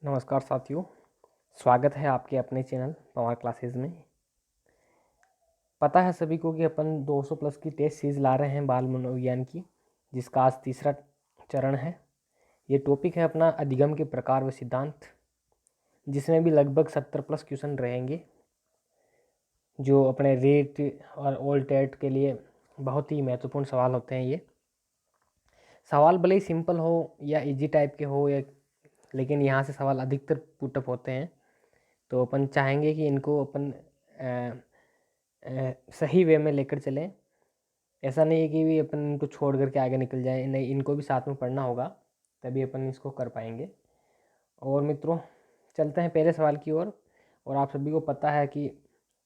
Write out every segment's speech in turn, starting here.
नमस्कार साथियों, स्वागत है आपके अपने चैनल पवार क्लासेस में। पता है सभी को कि अपन 200 प्लस की टेस्ट सीरीज ला रहे हैं बाल मनोविज्ञान की, जिसका आज तीसरा चरण है। ये टॉपिक है अपना अधिगम के प्रकार व सिद्धांत, जिसमें भी लगभग 70 प्लस क्वेश्चन रहेंगे, जो अपने रेट और ऑल टेट के लिए बहुत ही महत्वपूर्ण सवाल होते हैं। ये सवाल भले ही सिंपल हो या इजी टाइप के हो, या लेकिन यहाँ से सवाल अधिकतर पुटअप होते हैं। तो अपन चाहेंगे कि इनको अपन सही वे में लेकर चलें। ऐसा नहीं है कि भी अपन इनको छोड़ करके आगे निकल जाएं, नहीं, इनको भी साथ में पढ़ना होगा, तभी अपन इसको कर पाएंगे। और मित्रों, चलते हैं पहले सवाल की ओर। और आप सभी को पता है कि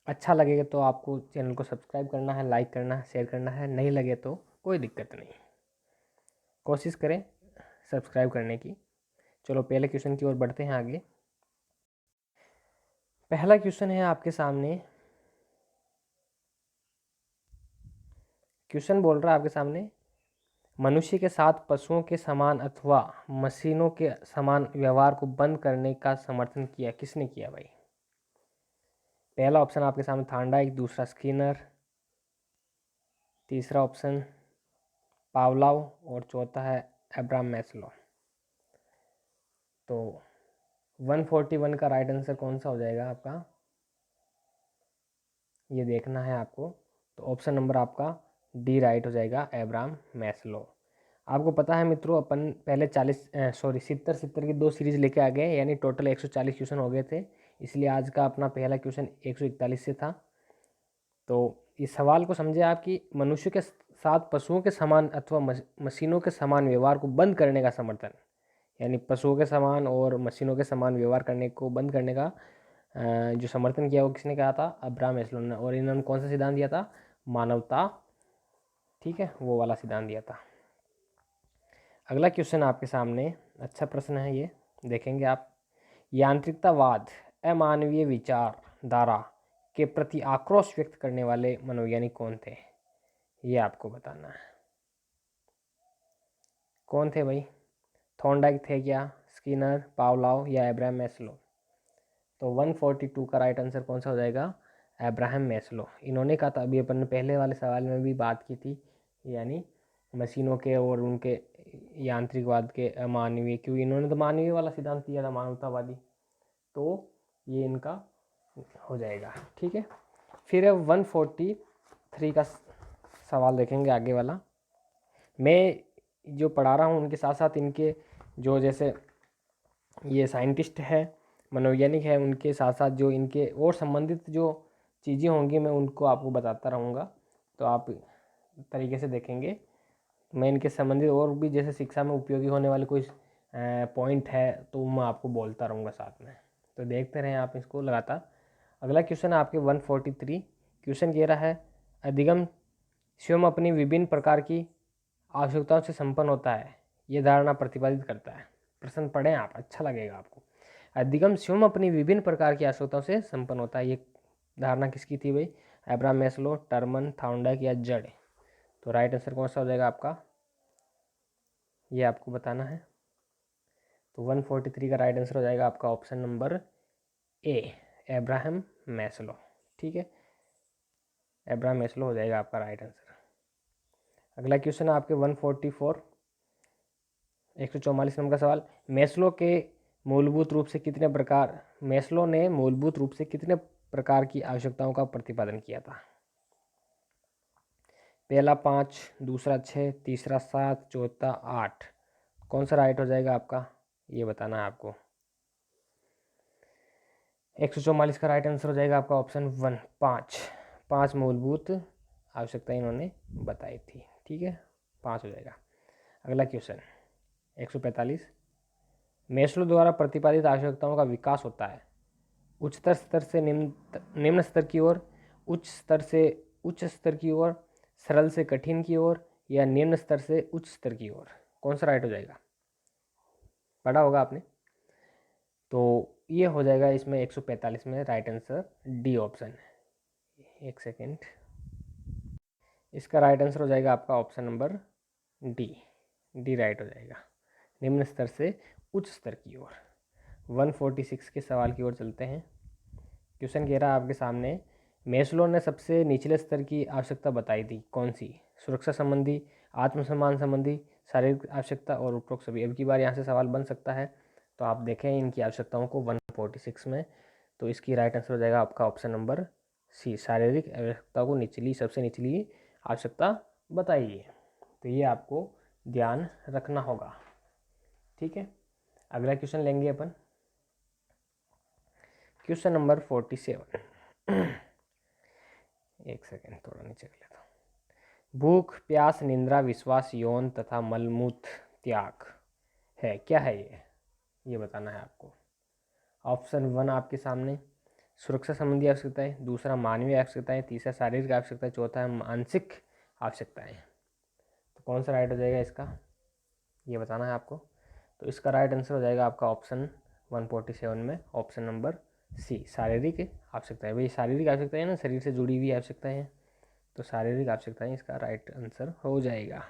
अच्छा लगेगा तो आपको चैनल को सब्सक्राइब करना है, लाइक करना है, शेयर करना है। नहीं लगे तो कोई दिक्कत नहीं, कोशिश करें सब्सक्राइब करने की। चलो पहले क्वेश्चन की ओर बढ़ते हैं आगे। पहला क्वेश्चन है आपके सामने। क्वेश्चन बोल रहा है आपके सामने, मनुष्य के साथ पशुओं के समान अथवा मशीनों के समान व्यवहार को बंद करने का समर्थन किया, किसने किया भाई? पहला ऑप्शन आपके सामने थांडाइक, दूसरा स्किनर, तीसरा ऑप्शन पावलोव और चौथा है अब्राहम मैस्लो। तो 141 का राइट आंसर कौन सा हो जाएगा आपका, ये देखना है आपको। तो ऑप्शन नंबर आपका डी राइट हो जाएगा, अब्राहम मैस्लो। आपको पता है मित्रों, अपन पहले 70 की 2 सीरीज लेके आ गए, यानी टोटल 140 क्वेश्चन हो गए थे। इसलिए आज का अपना पहला क्वेश्चन 141 से था। तो इस सवाल को समझे आप कि मनुष्य के साथ पशुओं के समान अथवा मशीनों के समान व्यवहार को बंद करने का समर्थन, यानी पशुओं के समान और मशीनों के समान व्यवहार करने को बंद करने का जो समर्थन किया वो किसने कहा था? अब्राहम मैस्लो ने। और इन्होंने कौन सा सिद्धांत दिया था? मानवता, ठीक है, वो वाला सिद्धांत दिया था। अगला क्वेश्चन आपके सामने, अच्छा प्रश्न है ये, देखेंगे आप। यांत्रिकतावाद अमानवीय विचारधारा के प्रति आक्रोश व्यक्त करने वाले मनोवैज्ञानिक कौन थे? ये आपको बताना है। कौन थे भाई? थॉर्नडाइक थे क्या, स्किनर, पावलोव या अब्राहम मैस्लो? तो 142 का राइट आंसर कौन सा हो जाएगा? Abraham Maslow. इन्होंने कहा था, अभी अपन ने पहले वाले सवाल में भी बात की थी, यानी मशीनों के और उनके यांत्रिकवाद के अमानवीय, क्योंकि इन्होंने तो मानवीय वाला सिद्धांत दिया था, मानवतावादी। तो ये इनका हो जाएगा, ठीक है। फिर 143 का सवाल देखेंगे आगे वाला। मैं जो पढ़ा रहा हूँ उनके साथ साथ इनके जो जैसे ये साइंटिस्ट है, मनोवैज्ञानिक है, उनके साथ साथ जो इनके और संबंधित जो चीज़ें होंगी मैं उनको आपको बताता रहूँगा। तो आप तरीके से देखेंगे, मैं इनके संबंधित और भी जैसे शिक्षा में उपयोगी होने वाले कोई पॉइंट है तो मैं आपको बोलता रहूँगा साथ में। तो देखते रहें आप इसको लगातार। अगला क्वेश्चन आपके 143 क्वेश्चन कह रहा है, अधिगम स्वयं अपनी विभिन्न प्रकार की आवश्यकताओं से संपन्न होता है, ये धारणा प्रतिपादित करता है। प्रश्न पढ़ें आप, अच्छा लगेगा आपको। अधिगम स्वयं अपनी विभिन्न प्रकार की आवश्यकताओं से संपन्न होता है, ये धारणा किसकी थी भाई? अब्राहम मैस्लो, टर्मन, थाउंडाइक या जड़? तो राइट आंसर कौन सा हो जाएगा आपका, ये आपको बताना है। तो 143 का राइट आंसर हो जाएगा आपका option number A, Abraham Maslow, ठीक है। अब्राहम मैस्लो हो जाएगा आपका राइट आंसर। अगला क्वेश्चन आपके 144 144 नंबर का सवाल, मैस्लो के मूलभूत रूप से कितने प्रकार, मैस्लो ने मूलभूत रूप से कितने प्रकार की आवश्यकताओं का प्रतिपादन किया था? पहला 5, दूसरा 6, तीसरा 7, चौथा 8। कौन सा राइट हो जाएगा आपका, ये बताना है आपको। 144 का राइट आंसर हो जाएगा आपका ऑप्शन 1, 5 मूलभूत आवश्यकताएं इन्होंने बताई थी, ठीक है, 5 हो जाएगा। अगला क्वेश्चन 145, मैस्लो द्वारा प्रतिपादित आवश्यकताओं का विकास होता है उच्चतर स्तर से निम्न स्तर की ओर, उच्च स्तर से उच्च स्तर की ओर, सरल से कठिन की ओर, या निम्न स्तर से उच्च स्तर की ओर? कौन सा राइट हो जाएगा, पढ़ा होगा आपने। तो ये हो जाएगा इसमें 145 में राइट आंसर डी ऑप्शन। एक सेकेंड, इसका राइट आंसर हो जाएगा आपका option number D, D right हो जाएगा, निम्न स्तर से उच्च स्तर की ओर। 146 के सवाल की ओर चलते हैं। क्वेश्चन कह रहा है आपके सामने, मेस्लो ने सबसे निचले स्तर की आवश्यकता बताई थी, कौन सी? सुरक्षा संबंधी, आत्मसम्मान संबंधी, शारीरिक आवश्यकता और उपरोक्त सभी। अब की बार यहाँ से सवाल बन सकता है, तो आप देखें इनकी आवश्यकताओं को 146 में। तो इसकी राइट आंसर हो जाएगा आपका ऑप्शन नंबर सी, शारीरिक आवश्यकता को निचली, सबसे निचली आवश्यकता बताइए। तो ये आपको ध्यान रखना होगा, ठीक है। अगला क्वेश्चन लेंगे अपन, क्वेश्चन नंबर 47। एक सेकेंड, थोड़ा नीचे कर लेता हूँ। भूख, प्यास, निंद्रा, विश्वास, यौन तथा मलमूत्र त्याग है, क्या है ये बताना है आपको। ऑप्शन 1 आपके सामने, सुरक्षा संबंधी आवश्यकताएं, दूसरा मानवीय आवश्यकताएं, तीसरा शारीरिक आवश्यकताएं, चौथा है मानसिक आवश्यकताएं। तो कौन सा राइट हो जाएगा इसका, ये बताना है आपको। तो इसका राइट आंसर हो जाएगा आपका ऑप्शन 147 में ऑप्शन नंबर सी, शारीरिक आवश्यकताएं। भाई शारीरिक आवश्यकताएं ना, शरीर से जुड़ी हुई आवश्यकताएं हैं, तो शारीरिक आवश्यकताएं इसका राइट आंसर हो जाएगा।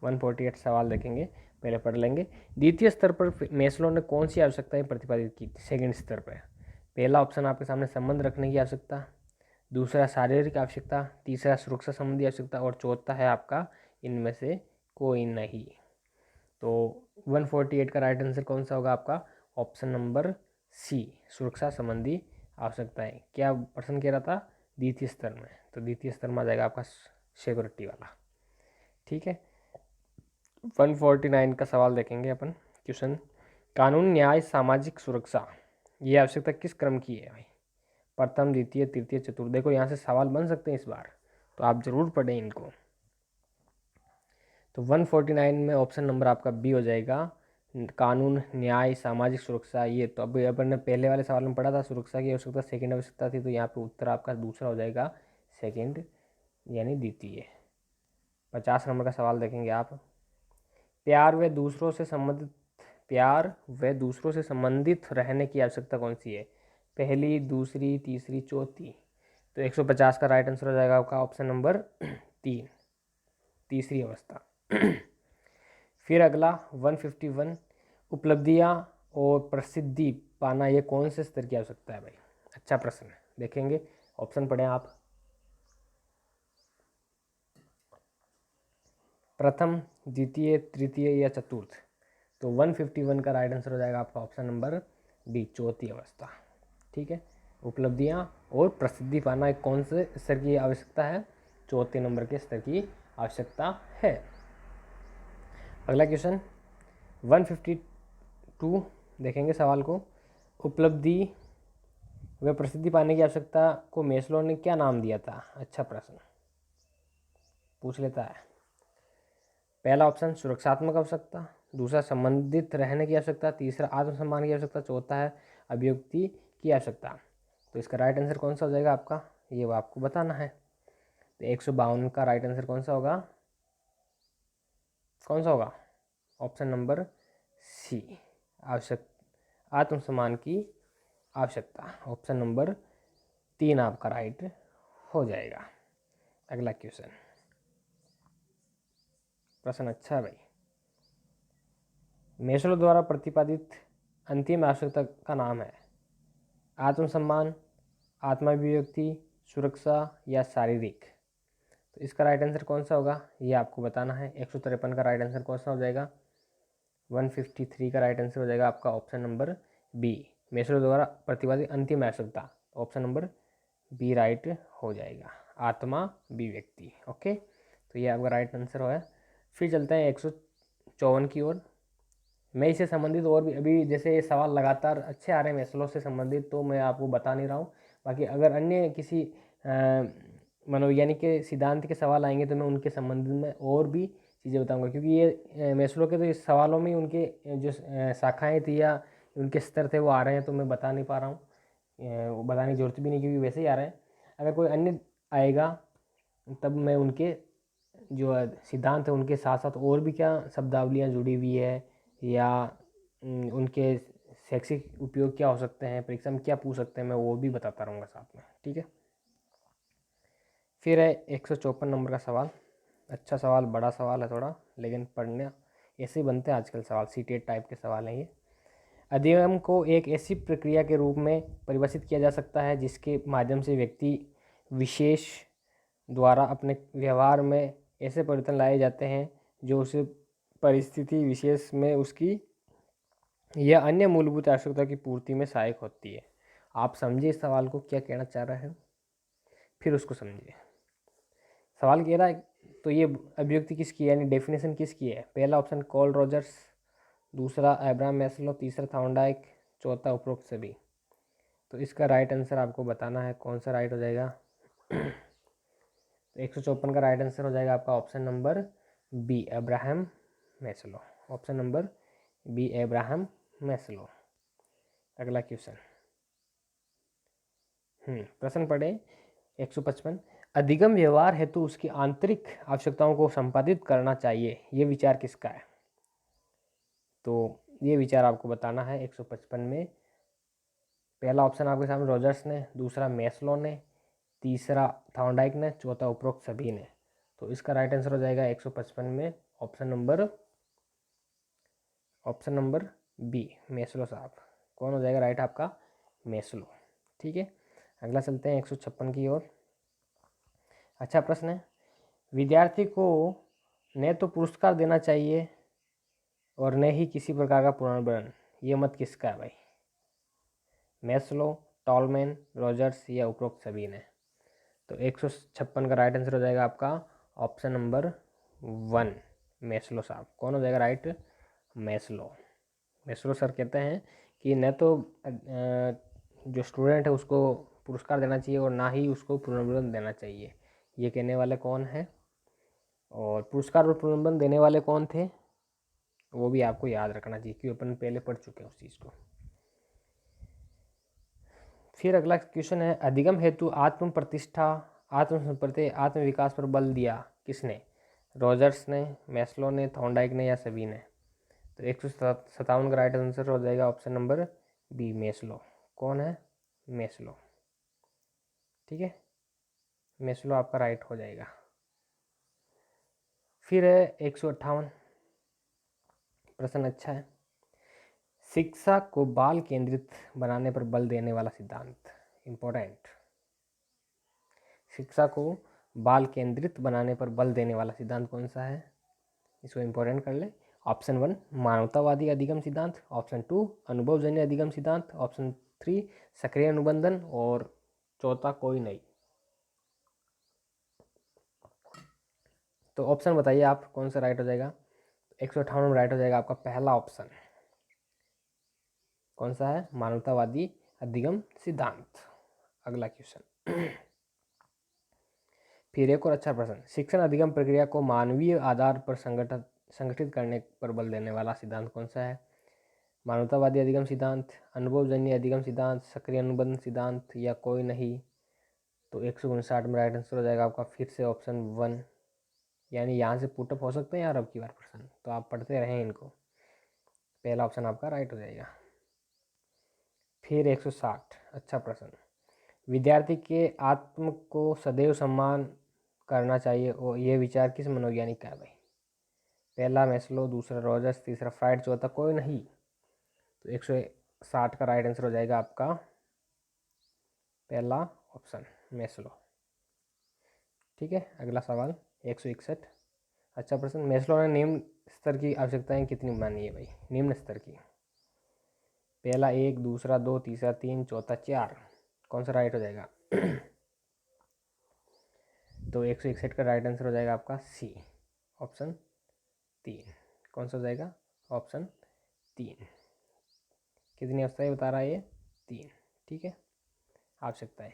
148 सवाल देखेंगे, पहले पढ़ लेंगे। द्वितीय स्तर पर मेस्लो ने कौन सी आवश्यकताएं प्रतिपादित की? सेकंड स्तर पर पहला ऑप्शन आपके सामने, संबंध रखने की आवश्यकता, दूसरा शारीरिक आवश्यकता, तीसरा सुरक्षा संबंधी आवश्यकता और चौथा है आपका इनमें से कोई नहीं। तो 148 का राइट आंसर कौन सा होगा आपका? ऑप्शन नंबर सी, सुरक्षा संबंधी आवश्यकताएं। क्या प्रश्न कह रहा था? द्वितीय स्तर में, तो द्वितीय स्तर में आ जाएगा आपका सिक्योरिटी वाला, ठीक है। 149 का सवाल देखेंगे अपन। क्वेश्चन, कानून, न्याय, सामाजिक सुरक्षा, ये आवश्यकता किस क्रम की है भाई? प्रथम, द्वितीय, तृतीय, चतुर्थ। देखो यहाँ से सवाल बन सकते हैं इस बार, तो आप जरूर पढ़ें इनको। तो 149 में ऑप्शन नंबर आपका बी हो जाएगा, कानून, न्याय, सामाजिक सुरक्षा। ये तो अभी अपन ने पहले वाले सवाल में पढ़ा था, सुरक्षा की आवश्यकता सेकंड आवश्यकता थी, तो यहाँ पे उत्तर आपका दूसरा हो जाएगा, सेकंड यानी द्वितीय। 50 नंबर का सवाल देखेंगे आप। प्यार व दूसरों से संबंधित रहने की आवश्यकता कौन सी है? पहली, दूसरी, तीसरी, चौथी। तो 150 का राइट आंसर हो जाएगा आपका ऑप्शन नंबर 3, तीसरी अवस्था। फिर अगला 151, उपलब्धियां और प्रसिद्धि पाना, ये कौन से स्तर की आवश्यकता है भाई? अच्छा प्रश्न है, देखेंगे, ऑप्शन पढ़ें आप। प्रथम, द्वितीय, तृतीय या चतुर्थ। तो 151 का राइट आंसर हो जाएगा आपका ऑप्शन नंबर बी, चौथी अवस्था, ठीक है। उपलब्धियां और प्रसिद्धि पाना एक कौन से स्तर की आवश्यकता है? चौथे नंबर के स्तर की आवश्यकता है। अगला क्वेश्चन 152 देखेंगे सवाल को। उपलब्धि व प्रसिद्धि पाने की आवश्यकता को मेस्लो ने क्या नाम दिया था? अच्छा प्रश्न पूछ लेता है। पहला ऑप्शन सुरक्षात्मक आवश्यकता, दूसरा संबंधित रहने की आवश्यकता, तीसरा आत्मसम्मान की आवश्यकता, चौथा है अभिव्यक्ति की आवश्यकता। तो इसका राइट आंसर कौन सा हो जाएगा आपका, ये वो आपको बताना है। तो 152 का राइट आंसर कौन सा होगा? कौन सा होगा? ऑप्शन नंबर सी, आत्मसम्मान की आवश्यकता। ऑप्शन नंबर 3 आपका राइट हो जाएगा। अगला क्वेश्चन, प्रश्न अच्छा है भाई। मेस्लो द्वारा प्रतिपादित अंतिम आवश्यकता का नाम है आत्मसम्मान, आत्माभिव्यक्ति, सुरक्षा या शारीरिक। तो इसका राइट आंसर कौन सा होगा, ये आपको बताना है। 153 का राइट आंसर कौन सा हो जाएगा? 153 का राइट आंसर हो जाएगा आपका ऑप्शन नंबर बी, मेस्लो द्वारा प्रतिपादित अंतिम आवश्यकता। ऑप्शन नंबर बी राइट हो जाएगा, आत्मा अभिव्यक्ति। ओके, तो ये आपका राइट आंसर हो है। फिर चलते हैं 154 की ओर। मैं इससे संबंधित और भी, अभी जैसे ये सवाल लगातार अच्छे आ रहे हैं मेस्लो से संबंधित, तो मैं आपको बता नहीं रहा हूँ। बाकी अगर अन्य किसी मनोवैज्ञानिक के सिद्धांत के सवाल आएंगे तो मैं उनके संबंध में और भी चीज़ें बताऊंगा, क्योंकि ये मेस्लो के तो इस सवालों में उनके जो शाखाएँ थी या उनके स्तर थे वो आ रहे हैं, तो मैं बता नहीं पा रहा हूँ, वो बताने की जरूरत भी नहीं, क्योंकि वैसे ही आ रहे हैं। अगर कोई अन्य आएगा तब मैं उनके जो सिद्धांत है उनके साथ साथ और भी क्या शब्दावलियाँ जुड़ी हुई है या उनके शैक्षिक उपयोग क्या हो सकते हैं, परीक्षा में क्या पूछ सकते हैं, मैं वो भी बताता रहूँगा साथ में, ठीक है। फिर है 154 नंबर का सवाल। अच्छा सवाल, बड़ा सवाल है थोड़ा, लेकिन पढ़ना ऐसे ही बनते हैं आजकल सवाल, सीटेट टाइप के सवाल हैं ये। अधिगम को एक ऐसी प्रक्रिया के रूप में परिभाषित किया जा सकता है जिसके माध्यम से व्यक्ति विशेष द्वारा अपने व्यवहार में ऐसे परिवर्तन लाए जाते हैं जो उसे परिस्थिति विशेष में उसकी या अन्य मूलभूत आवश्यकता की पूर्ति में सहायक होती है। आप समझिए इस सवाल को क्या कहना चाह रहा है, फिर उसको समझिए। सवाल कह रहा है तो ये अभिव्यक्ति किसकी है, यानी डेफिनेशन किसकी है? पहला ऑप्शन कार्ल रॉजर्स, दूसरा अब्राहम मैस्लो, तीसरा थॉर्नडाइक, चौथा उपरोक्त सभी। तो इसका राइट आंसर आपको बताना है, कौन सा राइट हो जाएगा। तो 154 का राइट आंसर हो जाएगा आपका option number B, Abraham Maslow. Option number B, Abraham Maslow. अगला क्वेश्चन, प्रश्न पढ़े 155। अधिगम व्यवहार हेतु उसकी आंतरिक आवश्यकताओं को संपादित करना चाहिए, ये विचार किसका है? तो ये विचार आपको बताना है 155 में। पहला ऑप्शन आपके सामने रॉजर्स ने, दूसरा मैस्लो ने, तीसरा थॉर्नडाइक ने, चौथा उपरोक्त सभी ने। तो इसका राइट आंसर हो जाएगा 155 में ऑप्शन नंबर बी, मैस्लो साहब। कौन हो जाएगा राइट आपका? मैस्लो। ठीक है, अगला चलते हैं 156 की ओर। अच्छा प्रश्न है, विद्यार्थी को न तो पुरस्कार देना चाहिए और न ही किसी प्रकार का पुनर्वरण, ये मत किसका है भाई? मैस्लो, टॉलमैन, रॉजर्स या उपरोक्त सभी ने। तो 156 का राइट आंसर हो जाएगा आपका ऑप्शन नंबर 1, मैस्लो साहब। कौन हो जाएगा राइट? मैस्लो। मैस्लो सर कहते हैं कि न तो जो स्टूडेंट है उसको पुरस्कार देना चाहिए और ना ही उसको पुनर्वरण देना चाहिए। ये कहने वाले कौन है, और पुरस्कार और पुनर्वरण देने वाले कौन थे वो भी आपको याद रखना चाहिए, क्योंकि अपन पहले पढ़ चुके हैं उस चीज़ को। फिर अगला क्वेश्चन है, अधिगम हेतु आत्म प्रतिष्ठा, आत्मसंप्रति, आत्म विकास पर बल दिया किसने? रॉजर्स ने, मैस्लो ने, थॉर्नडाइक ने या सभी ने? तो 157 का राइट आंसर हो जाएगा ऑप्शन नंबर बी, मैस्लो। कौन है? मैस्लो। ठीक है, मैस्लो आपका राइट हो जाएगा। फिर है 158 प्रश्न, अच्छा है। शिक्षा को बाल केंद्रित बनाने पर बल देने वाला सिद्धांत, इंपॉर्टेंट। शिक्षा को बाल केंद्रित बनाने पर बल देने वाला सिद्धांत कौन सा है? इसको इंपॉर्टेंट कर ले। ऑप्शन 1 मानवतावादी अधिगम सिद्धांत, ऑप्शन 2 अनुभवजन्य अधिगम सिद्धांत, ऑप्शन 3 सक्रिय अनुबंधन, और चौथा कोई नहीं। तो ऑप्शन बताइए आप कौन सा राइट हो जाएगा। 158 में राइट हो जाएगा आपका पहला ऑप्शन। कौन सा है? मानवतावादी अधिगम सिद्धांत। अगला क्वेश्चन, फिर एक और अच्छा प्रश्न, शिक्षण अधिगम प्रक्रिया को मानवीय आधार पर संगठित करने पर बल देने वाला सिद्धांत कौन सा है? मानवतावादी अधिगम सिद्धांत, अनुभवजन्य अधिगम सिद्धांत, सक्रिय अनुबंध सिद्धांत या कोई नहीं। तो 159 में राइट आंसर हो जाएगा आपका फिर से ऑप्शन 1, यानी यहाँ से पुटअप हो सकते हैं यार अब की बार प्रश्न, तो आप पढ़ते रहें इनको। पहला ऑप्शन आपका राइट हो जाएगा। फिर 160, अच्छा प्रश्न, विद्यार्थी के आत्म को सदैव सम्मान करना चाहिए और ये विचार किस मनोवैज्ञानिक का है भाई? पहला मैस्लो, दूसरा रॉजर्स, तीसरा फ्राइड, चौथा कोई नहीं। तो 160 का राइट आंसर हो जाएगा आपका पहला ऑप्शन, मैस्लो। ठीक है, अगला सवाल 161, अच्छा प्रश्न, मैस्लो ने निम्न स्तर की आवश्यकताएं कितनी मानी है भाई? निम्न स्तर की, पहला 1, दूसरा 2, तीसरा 3, चौथा 4। कौन सा राइट हो जाएगा? तो 161 का राइट आंसर हो जाएगा आपका सी, ऑप्शन 3। कौन सा हो जाएगा? ऑप्शन 3। कितनी अवस्थाएं बता रहा है ये? 3। ठीक है, आवश्यकताएं।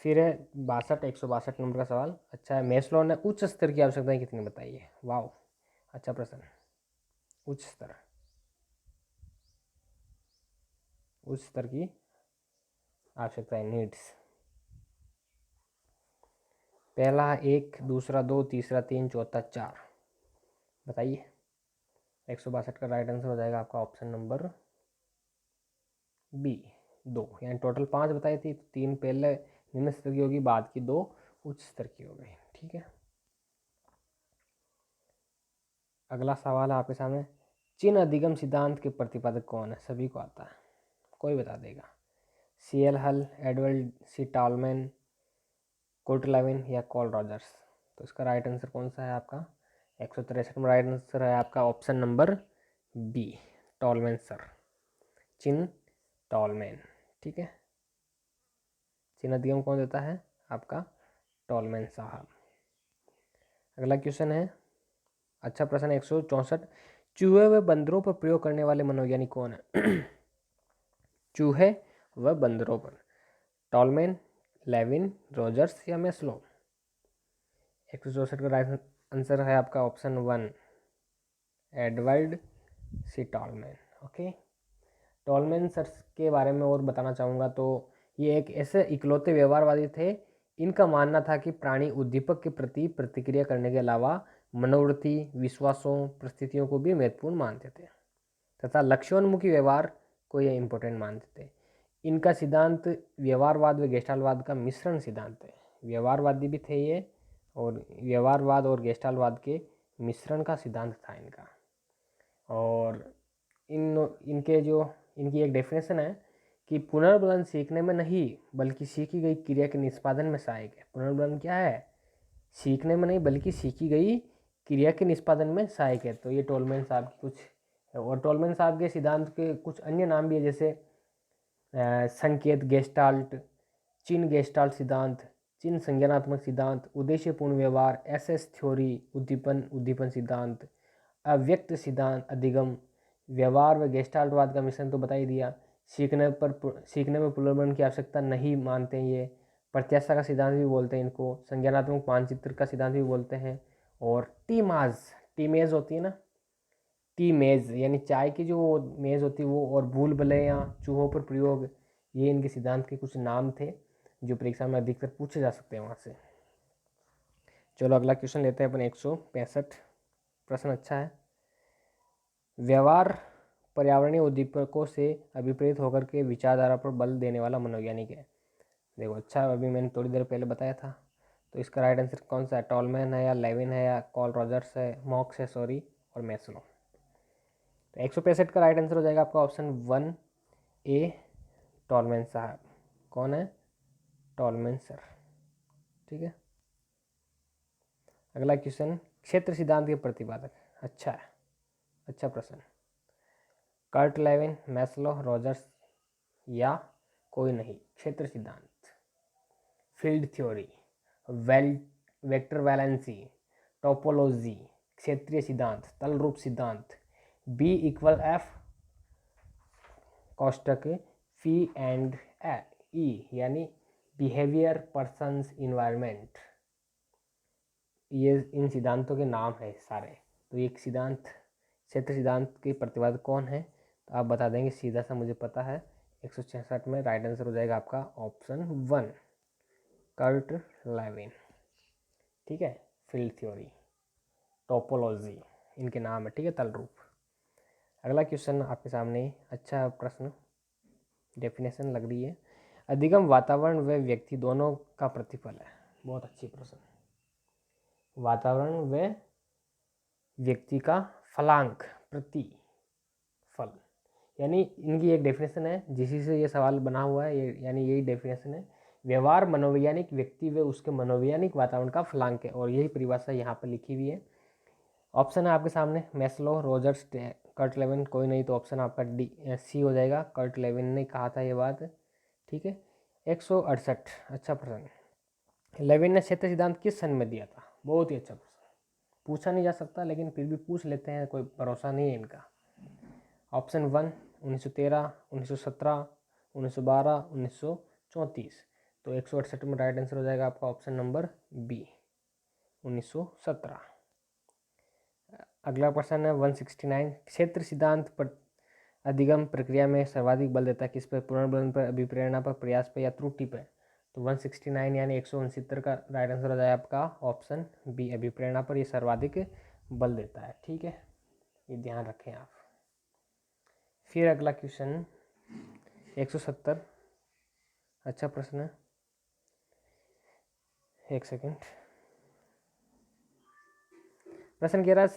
फिर है 162 नंबर का सवाल, अच्छा है, मैस्लो ने उच्च स्तर की आवश्यकताएं कितनी बताई है? वाह, अच्छा प्रश्न। उच्च स्तर की आवश्यकताएं, नीड्स। पहला 1, दूसरा 2, तीसरा 3, चौथा 4। बताइए। 162 का राइट आंसर हो जाएगा आपका ऑप्शन नंबर बी, 2, यानी टोटल 5 बताई थी, 3 पहले निम्न स्तर की होगी, बाद की 2 उच्च स्तर की हो गई। ठीक है, अगला सवाल है आपके सामने, चिन अधिगम सिद्धांत के प्रतिपादक कौन है? सभी को आता है, कोई बता देगा। CL हल, एडवर्ड सी टॉलमैन, कुर्ट लेविन या कॉल रॉजर्स? तो इसका राइट आंसर कौन सा है आपका? 163 में राइट आंसर है आपका option number B, Tolman sir, chin Tolman. ठीक है, चिन अधिगम कौन देता है? आपका टॉलमैन साहब। अगला क्वेश्चन है, अच्छा प्रश्न 164, चूहे व बंदरों पर प्रयोग करने वाले मनोवैज्ञानिक कौन है? चूहे व बंदरों पर, टॉलमैन, लेविन, रॉजर्स या मैस्लो? 164 का राइट आंसर है आपका ऑप्शन 1, एडवर्ड सी टॉलमैन। ओके, टॉलमैन सर के बारे में और बताना चाहूँगा तो ये एक ऐसे इकलौते व्यवहारवादी थे, इनका मानना था कि प्राणी उद्दीपक के प्रति प्रतिक्रिया करने के अलावा मनोवृत्ति, विश्वासों, परिस्थितियों को भी महत्वपूर्ण मानते थे तथा लक्ष्योन्मुखी व्यवहार को ये इम्पोर्टेंट मानते थे। इनका सिद्धांत व्यवहारवाद व गेस्टाल्टवाद का मिश्रण सिद्धांत है। व्यवहारवादी भी थे ये, और व्यवहारवाद और गेस्टाल्टवाद के मिश्रण का सिद्धांत था इनका। और इनकी एक डेफिनेशन है कि पुनर्बलन सीखने में नहीं बल्कि सीखी गई क्रिया के निष्पादन में सहायक है। पुनर्बलन क्या है? सीखने में नहीं बल्कि सीखी गई क्रिया के निष्पादन में सहायक है। तो ये टॉलमैन साहब की कुछ, और टॉलमैन साहब के सिद्धांत के कुछ अन्य नाम भी है, जैसे संकेत गेस्टाल्ट, चिन्ह गेस्टाल्ट सिद्धांत, चिन्ह संज्ञानात्मक सिद्धांत, उद्देश्यपूर्ण व्यवहार, SS थ्योरी, उद्दीपन सिद्धांत, अव्यक्त सिद्धांत, अधिगम, व्यवहार व गेस्टाल्टवाद का मिश्रण तो बता ही दिया। सीखने में पुनर्बलन की आवश्यकता नहीं मानते हैं ये। प्रत्याशा का सिद्धांत भी बोलते हैं इनको, संज्ञानात्मक मानचित्र का सिद्धांत भी बोलते हैं। और टीमेज होती है ना, टी मेज यानी चाय की जो मेज़ होती है वो, और भूल भुलैया या चूहों पर प्रयोग, ये इनके सिद्धांत के कुछ नाम थे जो परीक्षा में अधिकतर पूछे जा सकते हैं वहाँ से। चलो अगला क्वेश्चन लेते हैं अपन 165, प्रश्न अच्छा है। व्यवहार पर्यावरणीय उद्दीपकों से अभिप्रेरित होकर के विचारधारा पर बल देने वाला मनोवैज्ञानिक है। देखो अच्छा, अभी मैंने थोड़ी देर पहले बताया था। तो इसका राइट आंसर कौन सा है? टॉलमैन है या लेविन है या कॉल रॉजर्स है, मॉक्स है सॉरी, और मैस्लो? तो 165 का राइट आंसर हो जाएगा आपका ऑप्शन 1A, टॉलमैन साहब। कौन है? Tall man sir. ठीक है, अगला क्वेश्चन, क्षेत्र सिद्धांत के प्रतिपादक। अच्छा है, अच्छा प्रश्न। कर्ट लेविन, मैस्लो, रॉजर्स या कोई नहीं? क्षेत्र सिद्धांत, field theory, vector valency, topology, क्षेत्रीय सिद्धांत, तलरूप सिद्धांत, B=F कोष्टक P&E यानी बिहेवियर, पर्सन्स, इन्वायरमेंट, ये इन सिद्धांतों के नाम है सारे। तो ये सिद्धांत, क्षेत्र सिद्धांत के प्रतिपादक कौन है? तो आप बता देंगे सीधा सा, मुझे पता है। 166 में राइट आंसर हो जाएगा आपका ऑप्शन 1, कर्ट लेविन। ठीक है, फील्ड थ्योरी, टोपोलॉजी इनके नाम है। ठीक है, तलरूप। अगला क्वेश्चन आपके सामने, अच्छा प्रश्न, डेफिनेशन लग रही है। अधिगम वातावरण व व्यक्ति दोनों का प्रतिफल है। बहुत अच्छी प्रश्न। वातावरण व व्यक्ति का फलांक, प्रतिफल, यानी इनकी एक डेफिनेशन है जिसी से ये सवाल बना हुआ है, ये यानी यही डेफिनेशन है। व्यवहार मनोवैज्ञानिक व्यक्ति व उसके मनोवैज्ञानिक वातावरण का फलांक है, और यही परिभाषा यहाँ पर लिखी हुई है। ऑप्शन है आपके सामने, मैस्लो, रॉजर्स, कर्ट लेविन, कोई नहीं। तो ऑप्शन आपका C हो जाएगा, कर्ट लेविन ने कहा था ये बात। ठीक है, 168, अच्छा प्रश्न। लेविन ने क्षेत्र सिद्धांत किस सन में दिया था? बहुत ही अच्छा प्रश्न, पूछा नहीं जा सकता लेकिन फिर भी पूछ लेते हैं, कोई भरोसा नहीं है इनका। ऑप्शन 1 1913, 1917, 1912, 1934। तो 168 में राइट आंसर हो जाएगा आपका ऑप्शन नंबर B, 1917। अगला प्रश्न है 169, क्षेत्र सिद्धांत पर अधिगम प्रक्रिया में सर्वाधिक बल देता है किस पर? पुनर्बलन पर, अभिप्रेरणा पर, प्रयास पर या त्रुटि पर? तो 169 यानी 169 का राइट आंसर हो जाएगा आपका ऑप्शन B, अभिप्रेरणा पर ये सर्वाधिक बल देता है। ठीक है, ये ध्यान रखें आप। फिर अगला क्वेश्चन 170, अच्छा प्रश्न है, एक सेकेंड। प्रश्न कह रहा है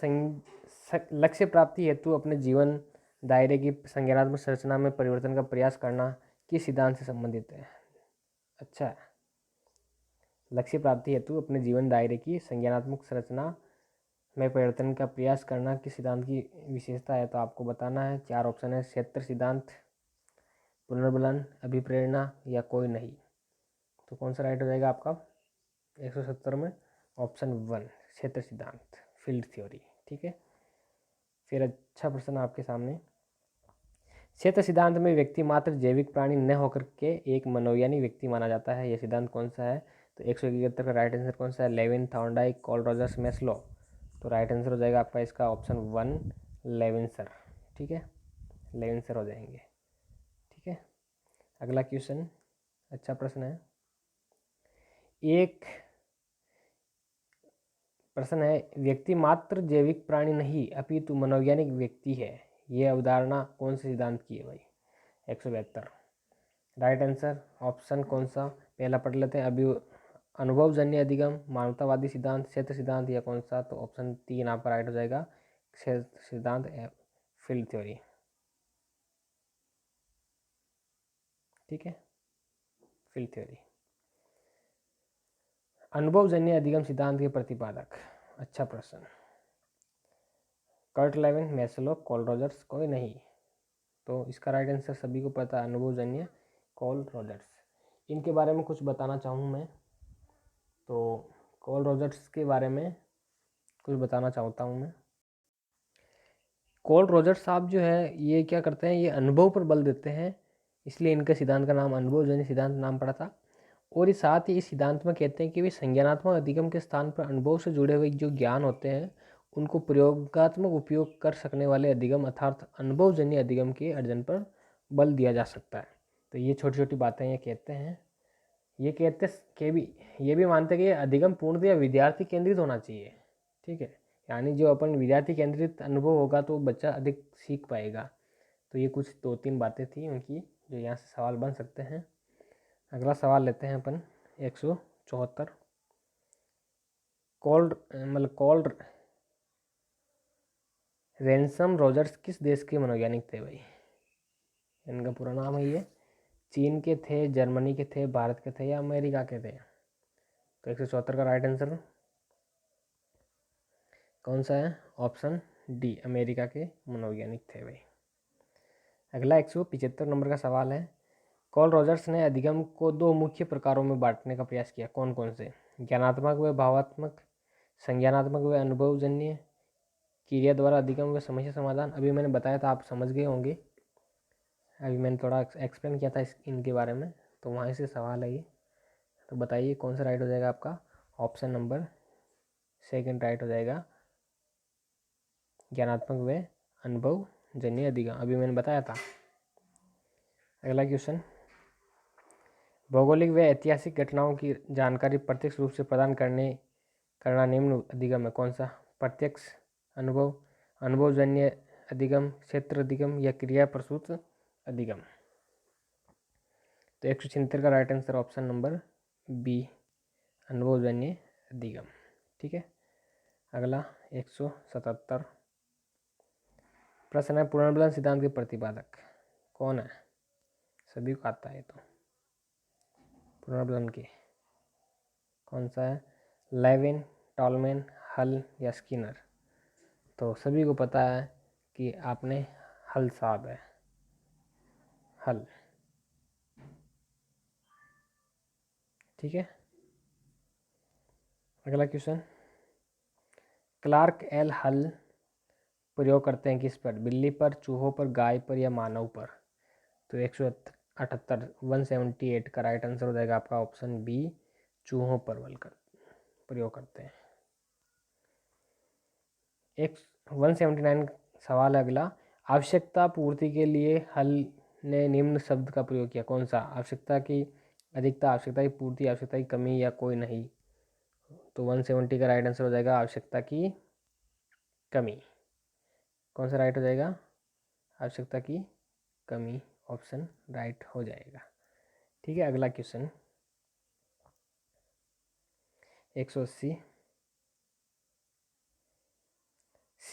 लक्ष्य प्राप्ति हेतु अपने जीवन दायरे की संज्ञानात्मक संरचना में परिवर्तन का प्रयास करना किस सिद्धांत से संबंधित है? अच्छा है। लक्ष्य प्राप्ति हेतु अपने जीवन दायरे की संज्ञानात्मक संरचना में परिवर्तन का प्रयास करना किस सिद्धांत की विशेषता है? तो आपको बताना है। 4 ऑप्शन है, क्षेत्र सिद्धांत, पुनर्बलन, अभिप्रेरणा या कोई नहीं। तो कौन सा राइट हो जाएगा आपका 170 में? ऑप्शन 1 क्षेत्र सिद्धांत, फील्ड थ्योरी। ठीक है, फिर अच्छा प्रश्न आपके सामने। क्षेत्र सिद्धांत में व्यक्ति मात्र जैविक प्राणी न होकर के एक मनोवैज्ञानिक व्यक्ति माना जाता है। यह सिद्धांत कौन सा है? तो 171 का राइट आंसर कौन सा है? Lewin, Thorndike, Carl Rogers, Maslow. तो राइट आंसर हो जाएगा आपका इसका ऑप्शन 1 लेविन्सर। ठीक है, लेविन्सर हो जाएंगे। ठीक है, अगला क्वेश्चन अच्छा प्रश्न है। एक प्रश्न है, व्यक्ति मात्र जैविक प्राणी नहीं अपितु मनोवैज्ञानिक व्यक्ति है, यह अवधारणा कौन से सिद्धांत की है भाई? 172। राइट आंसर ऑप्शन कौन सा? पहला पढ़ लेते हैं। अनुभवजन्य अधिगम, मानवतावादी सिद्धांत, क्षेत्र सिद्धांत या कौन सा? तो ऑप्शन 3 आपका राइट हो जाएगा, क्षेत्र सिद्धांत, फील्ड थ्योरी। ठीक है, फील्ड थ्योरी। अनुभवजन्य अधिगम सिद्धांत के प्रतिपादक, अच्छा प्रश्न। Kurt Lewin, Maslow, Carl Rogers, कोई नहीं। तो इसका राइट आंसर सभी को पता है, अनुभवजन्य, कॉल रॉजर्स। इनके बारे में कुछ बताना चाहूँ मैं, तो कॉल रॉजर्स के बारे में कुछ बताना चाहता हूँ मैं। कॉल रॉजर्स साहब जो है ये क्या करते हैं, ये अनुभव पर बल देते हैं, इसलिए इनके सिद्धांत का नाम अनुभवजन्य सिद्धांत नाम पड़ा था। और इस साथ ही इस सिद्धांत में कहते हैं कि वे संज्ञानात्मक अधिगम के स्थान पर अनुभव से जुड़े हुए जो ज्ञान होते हैं उनको प्रयोगात्मक उपयोग कर सकने वाले अधिगम अर्थात अनुभवजन्य अधिगम के अर्जन पर बल दिया जा सकता है। तो ये छोटी छोटी बातें ये कहते हैं। ये कहते के भी ये भी मानते हैं कि अधिगम पूर्णतः विद्यार्थी केंद्रित होना चाहिए। ठीक है, यानी जो अपन विद्यार्थी केंद्रित अनुभव होगा तो बच्चा अधिक सीख पाएगा। तो ये कुछ 2-3 बातें थी उनकी जो यहाँ से सवाल बन सकते हैं। अगला सवाल लेते हैं अपन 174। कॉल रैनसम रॉजर्स किस देश के मनोवैज्ञानिक थे भाई? इनका पूरा नाम है ये। चीन के थे, जर्मनी के थे, भारत के थे या अमेरिका के थे? तो 174 का राइट आंसर कौन सा है? ऑप्शन डी, अमेरिका के मनोवैज्ञानिक थे भाई। अगला 175 नंबर का सवाल है। कॉल रॉजर्स ने अधिगम को 2 मुख्य प्रकारों में बांटने का प्रयास किया, कौन कौन से? ज्ञानात्मक व भावात्मक, संज्ञानात्मक व अनुभवजन्य, क्रिया द्वारा अधिगम व समस्या समाधान। अभी मैंने बताया था, आप समझ गए होंगे, अभी मैंने थोड़ा एक्सप्लेन किया था इनके बारे में, तो वहाँ से सवाल है ये। तो बताइए कौन सा राइट हो जाएगा आपका? ऑप्शन नंबर 2 राइट हो जाएगा, ज्ञानात्मक व अनुभवजन्य अधिगम, अभी मैंने बताया था। अगला क्वेश्चन, भौगोलिक व ऐतिहासिक घटनाओं की जानकारी प्रत्यक्ष रूप से प्रदान करना निम्न अधिगम है, कौन सा? प्रत्यक्ष अनुभव, अनुभवजन्य अधिगम, क्षेत्र अधिगम या क्रिया प्रसूत अधिगम। तो 176 का right answer option number B, अनुभवजन्य अधिगम। ठीक है, अगला 177 प्रश्न है, पुनर्बलन सिद्धांत के प्रतिपादक कौन है? सभी को आता है तो पुनर्बलन के कौन सा है? लेविन, टॉलमैन, हल या स्किनर? तो सभी को पता है कि आपने हल साहब है, हल। ठीक है, अगला क्वेश्चन, क्लार्क एल हल प्रयोग करते हैं किस पर? बिल्ली पर, चूहों पर, गाय पर या मानव पर? तो 178 का राइट आंसर हो जाएगा आपका ऑप्शन बी, चूहों पर बल कर प्रयोग करते हैं। 179 सवाल है अगला, आवश्यकता पूर्ति के लिए हल ने निम्न शब्द का प्रयोग किया, कौन सा? आवश्यकता की अधिकता, आवश्यकता की पूर्ति, आवश्यकता की कमी या कोई नहीं? तो 170 का राइट आंसर हो जाएगा आवश्यकता की कमी। कौन सा राइट हो जाएगा? आवश्यकता की कमी, ऑप्शन राइट हो जाएगा। ठीक है, अगला क्वेश्चन 180,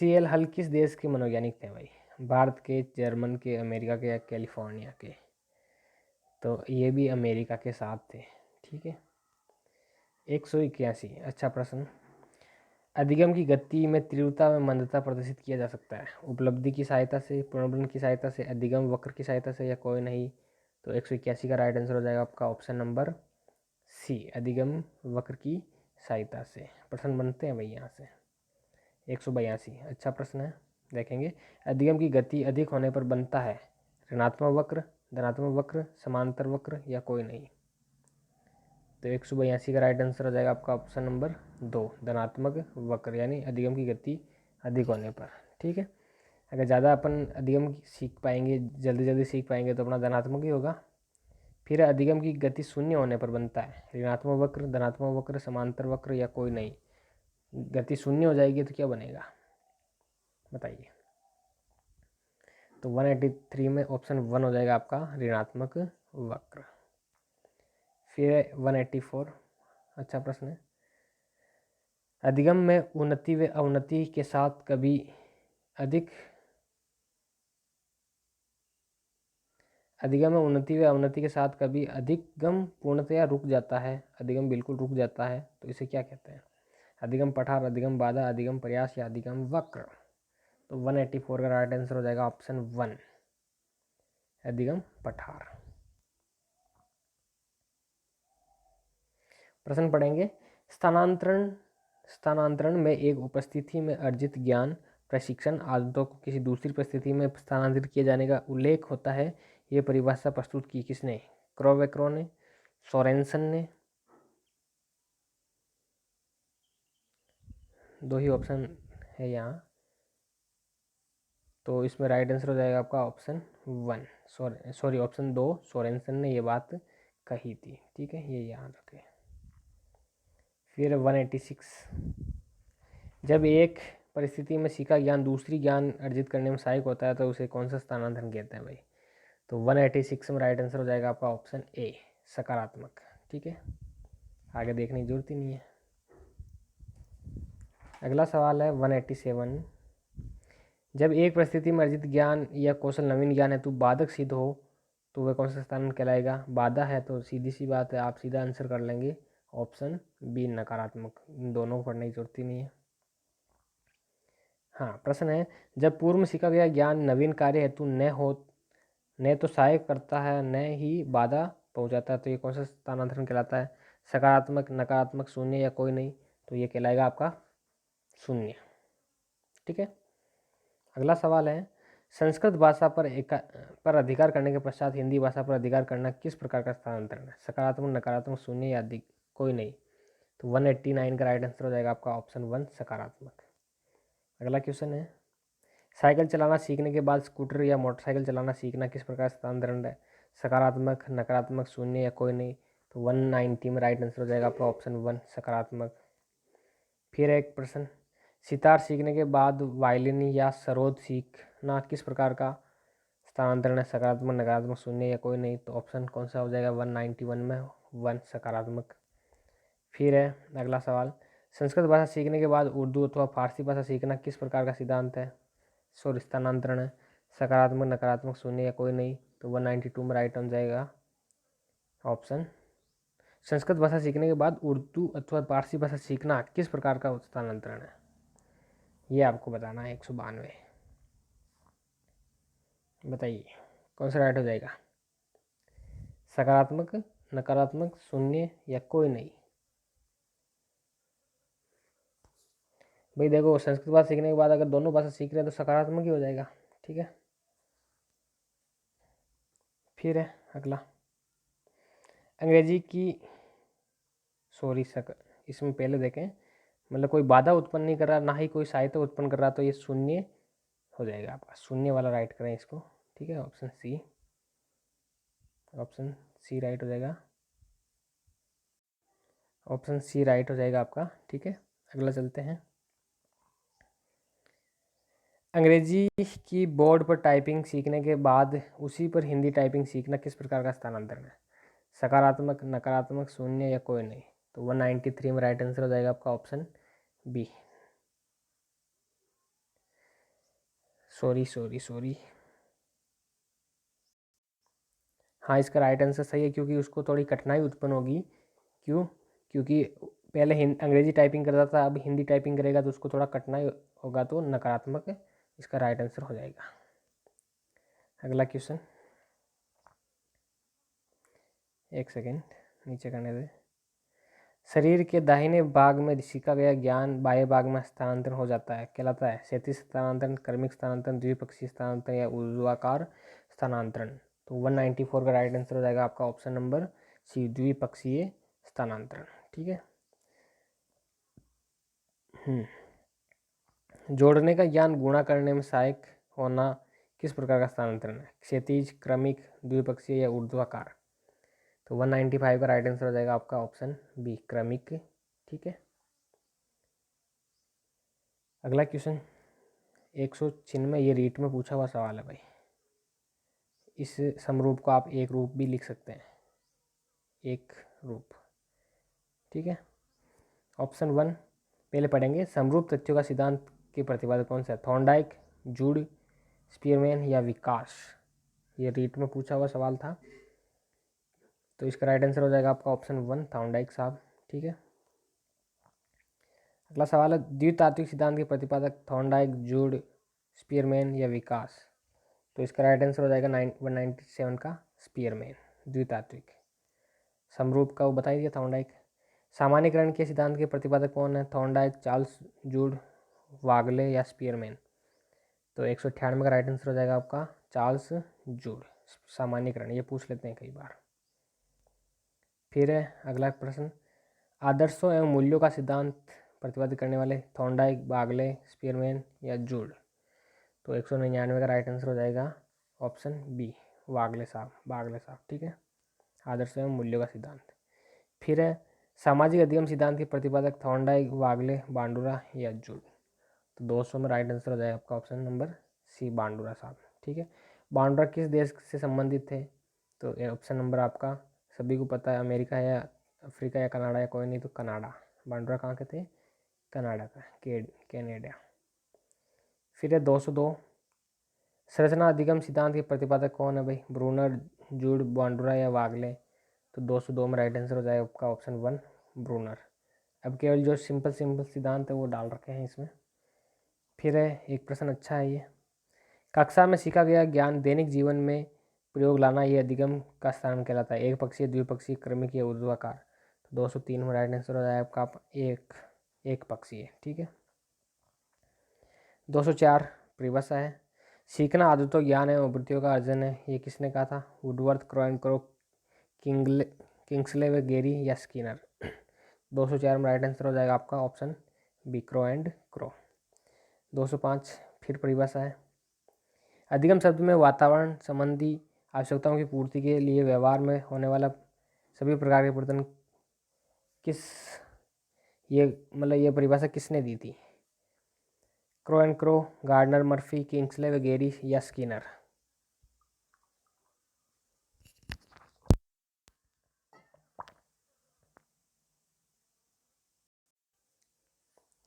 CL हल किस देश के मनोवैज्ञानिक थे भाई? भारत के, जर्मन के, अमेरिका के या कैलिफोर्निया के? तो ये भी अमेरिका के साथ थे। ठीक है। 181, अच्छा प्रश्न। अधिगम की गति में तीव्रता में मंदता प्रदर्शित किया जा सकता है उपलब्धि की सहायता से, पुनर्वलन की सहायता से, अधिगम वक्र की सहायता से या कोई नहीं? तो 181 का राइट आंसर हो जाएगा आपका ऑप्शन नंबर सी, अधिगम वक्र की सहायता से। प्रश्न बनते हैं भाई यहाँ से। 182, अच्छा प्रश्न है, देखेंगे। अधिगम की गति अधिक होने पर बनता है ऋणात्मक वक्र, धनात्मक वक्र, समांतर वक्र या कोई नहीं? तो 182 का राइट आंसर हो जाएगा आपका ऑप्शन नंबर 2, धनात्मक वक्र, यानी अधिगम की गति अधिक होने पर। ठीक है। अगर ज़्यादा अपन अधिगम सीख पाएंगे, जल्दी जल्दी सीख पाएंगे तो अपना धनात्मक ही होगा। फिर अधिगम की गति शून्य होने पर बनता है ऋणात्मक वक्र, धनात्मक वक्र, समांतर वक्र या कोई नहीं? गति शून्य हो जाएगी तो क्या बनेगा बताइए? तो 183 में ऑप्शन 1 हो जाएगा आपका ऋणात्मक वक्र। फिर 184, अच्छा प्रश्न है। अधिगम में उन्नति व अवनति के साथ कभी अधिक अधिगम में उन्नति व अवनति के साथ कभी अधिगम पूर्णतया रुक जाता है, अधिगम बिल्कुल रुक जाता है, तो इसे क्या कहते हैं? अधिगम पठार, अधिगम बाधा, अधिगम प्रयास या अधिगम वक्र? तो 184 का राइट आंसर हो जाएगा ऑप्शन 1, अधिगम पठार। प्रश्न पढ़ेंगे। स्थानांतरण में एक उपस्थिति में अर्जित ज्ञान, प्रशिक्षण, आदतों को किसी दूसरी परिस्थिति में स्थानांतरित किए जाने का उल्लेख होता है। ये परिभाषा प्रस्तुत की किसने? क्रोवेक्रो ने, सोरेनसन ने? दो ही ऑप्शन है यहाँ, तो इसमें राइट आंसर हो जाएगा आपका ऑप्शन 1, सॉरी ऑप्शन 2, सोरेनसन ने ये बात कही थी। ठीक है, ये याद रखें। फिर 186, जब एक परिस्थिति में सीखा ज्ञान दूसरी ज्ञान अर्जित करने में सहायक होता है तो उसे कौन सा स्थानांतरण कहते हैं भाई? तो 186 में राइट आंसर हो जाएगा आपका ऑप्शन ए, सकारात्मक। ठीक है, आगे देखने की जरूरत ही नहीं है। अगला सवाल है 187, जब एक परिस्थिति में अर्जित ज्ञान या कौशल नवीन ज्ञान हेतु बाधक सिद्ध हो तो वह कौन सा स्थानांतरण कहलाएगा? बाधा है तो सीधी सी बात है, आप सीधा आंसर कर लेंगे ऑप्शन बी, नकारात्मक। इन दोनों को पढ़ने की जरूरत ही नहीं है। हाँ, प्रश्न है, जब पूर्व में सीखा गया ज्ञान नवीन कार्य हेतु न तो सहायक करता है न ही बाधा पहुंचाता है तो ये कौन सा स्थानांतरण कहलाता है? सकारात्मक, नकारात्मक, शून्य या कोई नहीं? तो ये कहलाएगा आपका शून्य। ठीक है। अगला सवाल है, संस्कृत भाषा पर अधिकार करने के पश्चात हिंदी भाषा पर अधिकार करना किस प्रकार का स्थानांतरण है? सकारात्मक, नकारात्मक, शून्य या अधिक कोई नहीं? तो 189 का राइट आंसर हो जाएगा आपका ऑप्शन 1, सकारात्मक। अगला क्वेश्चन है, साइकिल चलाना सीखने के बाद स्कूटर या मोटरसाइकिल चलाना सीखना किस प्रकार स्थानांतरण है? सकारात्मक, नकारात्मक, शून्य या कोई नहीं? तो 190 में राइट आंसर हो जाएगा आपका ऑप्शन 1, सकारात्मक। फिर एक प्रश्न, सितार सीखने के बाद वायलिन या सरोद सीखना किस प्रकार का स्थानांतरण है? सकारात्मक, नकारात्मक, शून्य या कोई नहीं? तो ऑप्शन कौन सा हो जाएगा 191 में? 1, सकारात्मक। फिर है अगला सवाल, संस्कृत भाषा सीखने के बाद उर्दू अथवा फारसी भाषा सीखना किस प्रकार का सिद्धांत है? सॉरी स्थानांतरण है? सकारात्मक, नकारात्मक, शून्य या कोई नहीं? तो 192 में राइट हो जाएगा ऑप्शन, संस्कृत भाषा सीखने के बाद उर्दू अथवा फारसी भाषा सीखना किस प्रकार का स्थानांतरण है? ये आपको बताना है। 192, बताइए कौन सा राइट हो जाएगा? सकारात्मक, नकारात्मक, शून्य या कोई नहीं? भाई देखो, संस्कृत भाषा सीखने के बाद अगर दोनों भाषा सीख रहे हैं तो सकारात्मक ही हो जाएगा। ठीक है। फिर है अगला, अंग्रेजी की इसमें पहले देखें, मतलब कोई बाधा उत्पन्न नहीं कर रहा, ना ही कोई सहायता उत्पन्न कर रहा, तो ये शून्य हो जाएगा आपका। शून्य वाला राइट करें इसको। ठीक है, ऑप्शन सी राइट हो जाएगा, ऑप्शन सी राइट हो जाएगा आपका। ठीक है, अगला चलते हैं। अंग्रेजी की बोर्ड पर टाइपिंग सीखने के बाद उसी पर हिंदी टाइपिंग सीखना किस प्रकार का स्थानांतरण है? सकारात्मक, नकारात्मक, शून्य या कोई नहीं? तो 193 में राइट आंसर हो जाएगा आपका ऑप्शन बी। सॉरी। हाँ, इसका राइट आंसर सही है, क्योंकि उसको थोड़ी कठिनाई उत्पन्न होगी। क्यों? क्योंकि पहले अंग्रेजी टाइपिंग करता था, अब हिंदी टाइपिंग करेगा तो उसको थोड़ा कठिनाई होगा, तो नकारात्मक इसका राइट आंसर हो जाएगा। अगला क्वेश्चन, एक सेकेंड नीचे करने दे। शरीर के दाहिने भाग में सीखा गया ज्ञान बाएं भाग में स्थानांतरण हो जाता है, कहलाता है क्षैतिज स्थानांतरण, क्रमिक स्थानांतरण, द्विपक्षीय स्थानांतरण या ऊर्ध्वाधर स्थानांतरण। तो 194 का राइट आंसर हो जाएगा आपका ऑप्शन नंबर सी, द्विपक्षीय स्थानांतरण। ठीक है। जोड़ने का ज्ञान गुणा करने में सहायक होना किस प्रकार का स्थानांतरण है? क्षैतिज, क्रमिक, द्विपक्षीय या ऊर्ध्वाधर। तो 195 का राइट आंसर हो जाएगा आपका ऑप्शन बी, क्रमिक। ठीक है। अगला क्वेश्चन 196, ये रीट में पूछा हुआ सवाल है भाई। इस समरूप को आप एक रूप भी लिख सकते हैं, एक रूप। ठीक है। ऑप्शन 1 पहले पढ़ेंगे। समरूप तथ्यों का सिद्धांत के प्रतिपादक कौन सा है? थॉर्नडाइक, जूड, स्पीयरमैन या विकास। ये रीट में पूछा हुआ सवाल था, तो इसका राइट आंसर हो जाएगा आपका ऑप्शन 1, थॉर्नडाइक साहब। ठीक है। अगला सवाल है, द्वितात्विक सिद्धांत के प्रतिपादक थॉर्नडाइक, जूड, स्पीयरमैन या विकास। तो इसका राइट आंसर हो जाएगा 197 का स्पीयरमैन, द्वितात्विक। समरूप का वो बता ही दिया थॉर्नडाइक। सामान्यीकरण के सिद्धांत के प्रतिपादक कौन है? थॉर्नडाइक, चार्ल्स जूड, वागले या स्पीयरमैन। तो 198 का राइट आंसर हो जाएगा आपका चार्ल्स जूड, सामान्यीकरण। ये पूछ लेते हैं कई बार। फिर है अगला प्रश्न, आदर्शों एवं मूल्यों का सिद्धांत प्रतिपादित करने वाले थॉर्नडाइक, वागले, स्पीयरमैन या जूड। तो 199 का राइट आंसर हो जाएगा ऑप्शन बी, वागले साहब। ठीक है। आदर्श एवं मूल्यों का सिद्धांत। फिर है सामाजिक अधिगम सिद्धांत के प्रतिपादक थॉर्नडाइक, वागले, बांडुरा या जूड। तो 200 में राइट आंसर हो जाएगा आपका ऑप्शन नंबर सी, बांडुरा साहब। ठीक है। बांडुरा किस देश से संबंधित थे? तो ऑप्शन नंबर आपका सभी को पता है, अमेरिका या अफ्रीका या कनाडा या कोई नहीं तो कनाडा। बांडुरा कहाँ के थे? कनाडा का, कैनेडा। फिर है 202, संरचना अधिगम सिद्धांत के प्रतिपादक कौन है भाई? ब्रूनर, जूड, बांडुरा या वागले। तो 202 में राइट आंसर हो जाएगा आपका ऑप्शन 1, ब्रूनर। अब केवल जो सिंपल सिद्धांत है वो डाल रखे हैं इसमें। फिर है एक प्रश्न अच्छा है ये, कक्षा में सीखा गया ज्ञान दैनिक जीवन में प्रयोग लाना ये अधिगम का स्थान कहलाता है, एक पक्षीय, द्विपक्षीय, क्रमिक या ऊर्ध्वाधर। तो 203 में राइट आंसर हो जाएगा आपका एक पक्षीय। ठीक है। 204 परिभाषा है, सीखना आदतों, ज्ञान एवं वृत्तियों का अर्जन है, ये किसने कहा था? वुडवर्थ, क्रोएनक्रो, किंग्सले व गेरी या स्किनर। 204 में राइट आंसर हो जाएगा आपका ऑप्शन बी, क्रो। 205 फिर परिभाषा है, अधिगम शब्द में वातावरण संबंधी आवश्यकताओं की पूर्ति के लिए व्यवहार में होने वाला सभी प्रकार के परिवर्तन ये परिभाषा किसने दी थी? क्रो, गार्डनर, मर्फी, किंग्सले व गेरी या स्किनर।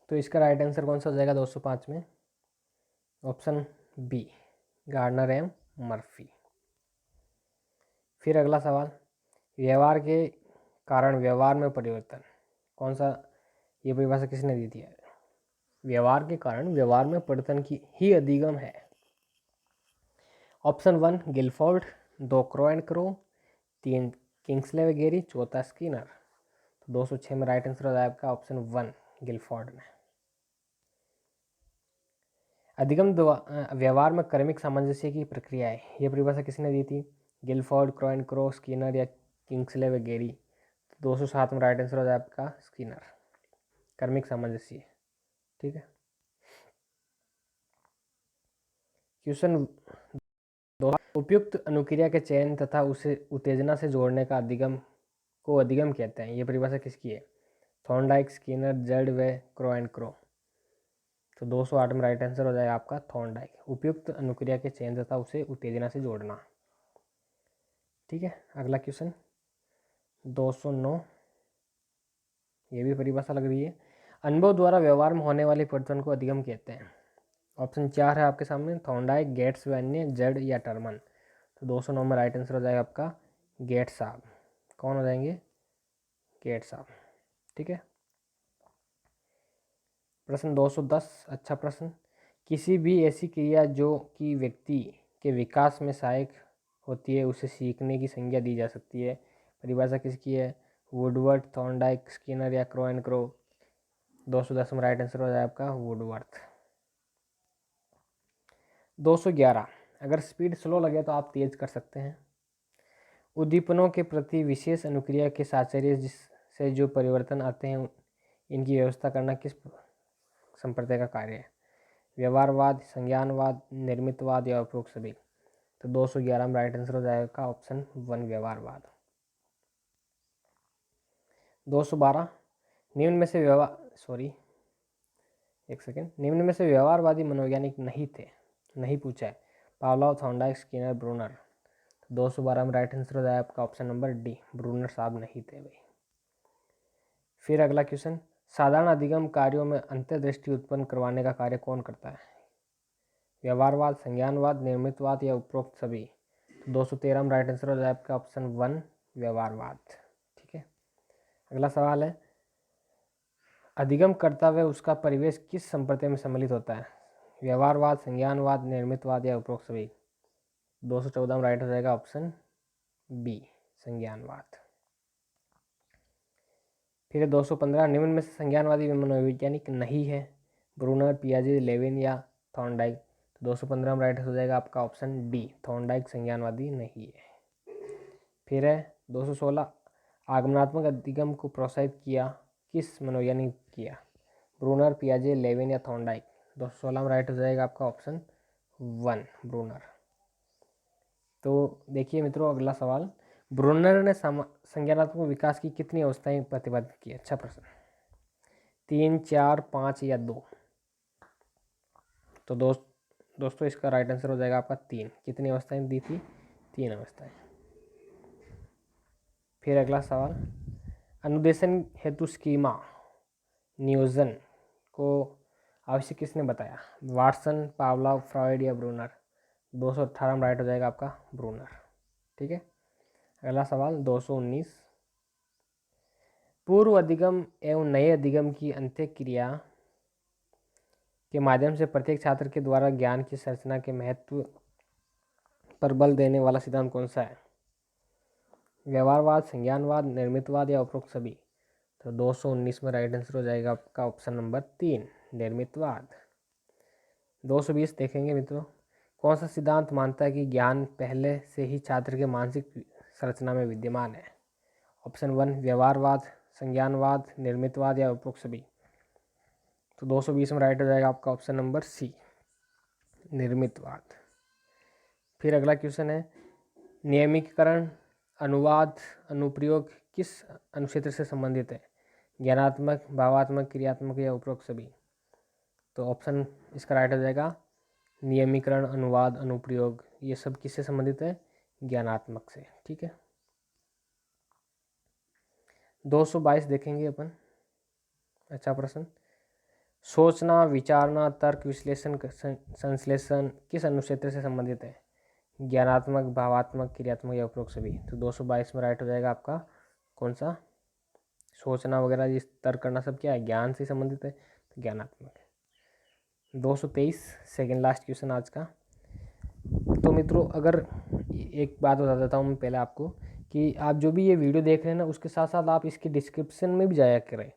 तो इसका राइट आंसर कौन सा हो जाएगा 205 में? ऑप्शन बी, गार्डनर एवं मर्फी। फिर अगला सवाल, व्यवहार के कारण व्यवहार में परिवर्तन, कौन सा, ये परिभाषा किसने दी थी? व्यवहार के कारण व्यवहार में परिवर्तन की ही अधिगम है। ऑप्शन 1 गिलफोर्ड, 2 क्रो, 3 किंग्सले व गेरी, 4 स्किनर। तो 206 में राइट आंसर हो जाएगा आपका ऑप्शन 1, गिलफोर्ड में। अधिगम व्यवहार में क्रमिक सामंजस्य की प्रक्रिया है, ये परिभाषा किसने दी थी? गिलफोर्ड, क्रो, स्किनर या किंग्सले व गेरी। तो 207 में राइट आंसर हो जाएगा आपका स्किनर, क्रमिक सामंजस्य। ठीक है। क्वेश्चन, उपयुक्त अनुक्रिया के चयन तथा उसे उत्तेजना से जोड़ने का अधिगम को अधिगम कहते हैं, ये परिभाषा किसकी है? थॉर्नडाइक, स्किनर, जर्ड व क्रो। तो 208 में राइट आंसर हो जाएगा आपका थॉर्नडाइक, उपयुक्त अनुक्रिया के चयन तथा उसे उत्तेजना से जोड़ना। ठीक है। अगला क्वेश्चन 209, ये भी परिभाषा लग रही है, अनुभव द्वारा व्यवहार में होने वाले परिवर्तन को अधिगम कहते हैं। ऑप्शन 4 है आपके सामने, थॉर्नडाइक, गेट्स, वैन्य, जड या टर्मन। तो 209 में राइट आंसर हो जाएगा आपका गेट्स साहब। कौन हो जाएंगे? गेट्स साहब। ठीक है। प्रश्न 210, अच्छा प्रश्न। किसी भी ऐसी क्रिया जो कि व्यक्ति के विकास में सहायक होती है उसे सीखने की संज्ञा दी जा सकती है। परिभाषा किसकी है? वुडवर्थ, थॉर्नडाइक, स्किनर या क्रो एंड क्रो। 210 में राइट आंसर हो जाएगा आपका वुडवर्थ। 211, अगर स्पीड स्लो लगे तो आप तेज कर सकते हैं। उद्दीपनों के प्रति विशेष अनुक्रिया के साहचर्य जिससे जो परिवर्तन आते हैं इनकी व्यवस्था करना किस संप्रदाय का कार्य है? व्यवहारवाद, संज्ञानवाद, निर्मितवाद या उपरोक्त सभी। तो 211 में राइट आंसर हो जाएगा ऑप्शन 1 व्यवहारवाद। 212, निम्न में से निम्न में से व्यवहारवादी मनोवैज्ञानिक नहीं थे, नहीं पूछा है। Pavlov, Thorndike, Skinner, Bruner. तो 212 में राइट आंसर हो जाएगा आपका ऑप्शन नंबर डी, ब्रूनर साहब नहीं थे भाई। फिर अगला क्वेश्चन, साधारण अधिगम कार्यों में अंतर्दृष्टि उत्पन्न करवाने का कार्य कौन करता है? व्यवहारवाद, संज्ञानवाद, निर्मितवाद या उपरोक्त सभी। तो 213 में राइट आंसर हो जाएगा आपका ऑप्शन 1 व्यवहारवाद। ठीक है। अगला सवाल है, अधिगम करता हुआ उसका परिवेश किस संप्रदाय में सम्मिलित होता है? व्यवहारवाद, संज्ञानवाद, निर्मितवाद या उपरोक्त सभी। 214 में राइट हो जाएगा ऑप्शन बी संज्ञानवाद। फिर 215, निम्न में से संज्ञानवादी मनोवैज्ञानिक नहीं है। ब्रूनर, पियाजे, लेविन या थॉर्नडाइक। तो 215 में राइट हो जाएगा आपका ऑप्शन डी, थॉर्नडाइक संज्ञानवादी नहीं है। फिर है 216, आगमनात्मक अधिगम को प्रोत्साहित किया किस मनोवैज्ञानिक किया? ब्रूनर, पियाजे, लेविन या थॉर्नडाइक। 216 में राइट हो जाएगा आपका ऑप्शन 1 ब्रूनर। तो देखिए मित्रों, अगला सवाल, ब्रूनर ने संज्ञानात्मक विकास की कितनी अवस्थाएं प्रतिपादित की? अच्छा प्रश्न। 3, 4, 5 या 2। तो दोस्तों इसका राइट आंसर हो जाएगा आपका 3। कितनी अवस्थाएं दी थी? 3 अवस्थाएं। फिर अगला सवाल, अनुदेशन हेतु स्कीमा नियोजन को आवश्यक किसने बताया? वाटसन, पावलोव, फ्रॉइड या ब्रूनर। 218 में राइट हो जाएगा आपका ब्रूनर। ठीक है। अगला सवाल 219, पूर्व अधिगम एवं नए अधिगम की अंत्यक्रिया के माध्यम से प्रत्येक छात्र के द्वारा ज्ञान की संरचना के महत्व पर बल देने वाला सिद्धांत कौन सा है? व्यवहारवाद, संज्ञानवाद, निर्मितवाद या उपरोक्त सभी। तो 219 में राइट आंसर हो जाएगा आपका ऑप्शन नंबर 3 निर्मितवाद। 220 देखेंगे मित्रों, कौन सा सिद्धांत मानता है कि ज्ञान पहले से ही छात्र के मानसिक संरचना में विद्यमान है? ऑप्शन 1 व्यवहारवाद, संज्ञानवाद, निर्मितवाद या उपरोक्त सभी। तो 220 में राइट हो जाएगा आपका ऑप्शन नंबर सी निर्मितवाद। फिर अगला क्वेश्चन है, नियमिकरण, अनुवाद, अनुप्रयोग किस अनुक्षेत्र से संबंधित है? ज्ञानात्मक, भावात्मक, क्रियात्मक या उपरोक्त सभी। तो ऑप्शन इसका राइट हो जाएगा नियमिकरण, अनुवाद, अनुप्रयोग, ये सब किससे संबंधित है? ज्ञानात्मक से। ठीक है। 222 देखेंगे अपन, अच्छा प्रश्न। सोचना, विचारना, तर्क, विश्लेषण, संश्लेषण किस अनुक्षेत्र से संबंधित है? ज्ञानात्मक, भावात्मक, क्रियात्मक या उपरोक्त सभी। तो 222 में राइट हो जाएगा आपका कौन सा? सोचना वगैरह, ये तर्क करना सब क्या है? ज्ञान से संबंधित है, तो ज्ञानात्मक है। 223 सेकेंड लास्ट क्वेश्चन आज का। तो मित्रों, अगर एक बात बता देता हूँ मैं पहले आपको कि आप जो भी ये वीडियो देख रहे हैं ना, उसके साथ साथ आप इसके डिस्क्रिप्शन में भी जाया करें।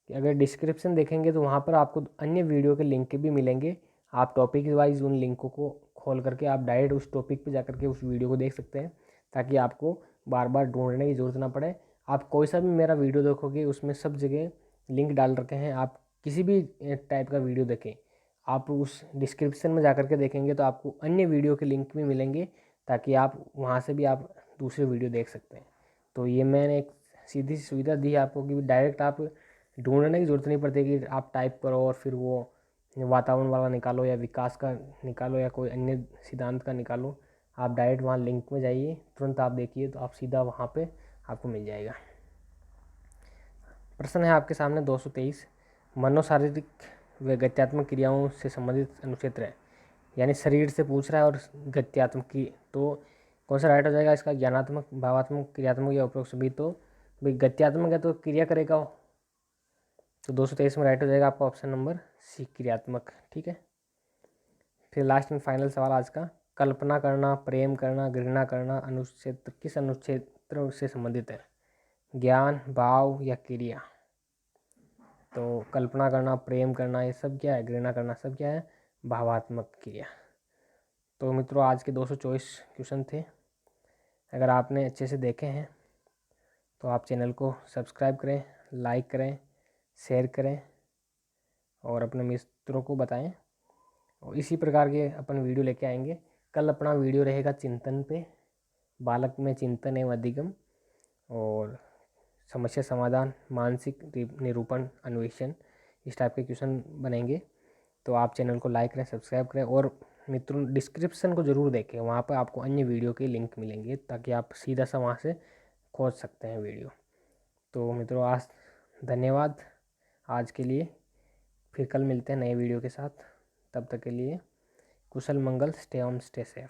कि अगर डिस्क्रिप्शन देखेंगे तो वहाँ पर आपको अन्य वीडियो के लिंक भी मिलेंगे। आप टॉपिक वाइज उन लिंकों को खोल करके आप डायरेक्ट उस टॉपिक पे जा करके उस वीडियो को देख सकते हैं, ताकि आपको बार बार ढूंढने की ज़रूरत ना पड़े। आप कोई सा भी मेरा वीडियो देखोगे उसमें सब जगह लिंक डाल रखे हैं। आप किसी भी टाइप का वीडियो देखें, आप उस डिस्क्रिप्शन में जा करके देखेंगे तो आपको अन्य वीडियो के लिंक भी मिलेंगे, ताकि आप वहाँ से भी आप दूसरे वीडियो देख सकते हैं। तो ये मैंने एक सीधी सी सुविधा दी है आपको कि डायरेक्ट आप ढूंढने की ज़रूरत नहीं पड़ती कि आप टाइप करो और फिर वो वातावरण वाला निकालो या विकास का निकालो या कोई अन्य सिद्धांत का निकालो। आप डायरेक्ट वहाँ लिंक में जाइए, तुरंत आप देखिए तो आप सीधा वहाँ पे आपको मिल जाएगा। प्रश्न है आपके सामने 223, मनोशारीरिक वे गत्यात्मक क्रियाओं से संबंधित अनुक्षेत्र है। यानी शरीर से पूछ रहा है और गत्यात्मक की, तो कौन सा राइट हो जाएगा इसका? ज्ञानात्मक, भावात्मक, क्रियात्मक या उपरोक्त सभी। तो भाई गत्यात्मक है तो क्रिया करेगा वो, तो 223 में राइट हो जाएगा आपका ऑप्शन नंबर सी, क्रियात्मक। ठीक है। फिर लास्ट एंड फाइनल सवाल आज का, कल्पना करना, प्रेम करना, घृणा करना अनुक्षेत्र किस अनुक्षेत्र से संबंधित है? ज्ञान, भाव या क्रिया? तो कल्पना करना, प्रेम करना ये सब क्या है? घृणा करना सब क्या है? भावात्मक क्रिया। तो मित्रों आज के 224 क्वेश्चन थे। अगर आपने अच्छे से देखे हैं तो आप चैनल को सब्सक्राइब करें, लाइक करें, शेयर करें और अपने मित्रों को बताएं। और इसी प्रकार के अपन वीडियो लेके आएंगे। कल अपना वीडियो रहेगा चिंतन पे, बालक में चिंतन एवं अधिगम और समस्या समाधान, मानसिक निरूपण, अन्वेषण, इस टाइप के क्वेश्चन बनेंगे। तो आप चैनल को लाइक करें, सब्सक्राइब करें और मित्रों डिस्क्रिप्शन को ज़रूर देखें, वहाँ पर आपको अन्य वीडियो के लिंक मिलेंगे ताकि आप सीधा सा वहाँ से खोज सकते हैं वीडियो। तो मित्रों आज धन्यवाद आज के लिए, फिर कल मिलते हैं नए वीडियो के साथ। तब तक के लिए कुशल मंगल, स्टे होम, स्टे सेफ।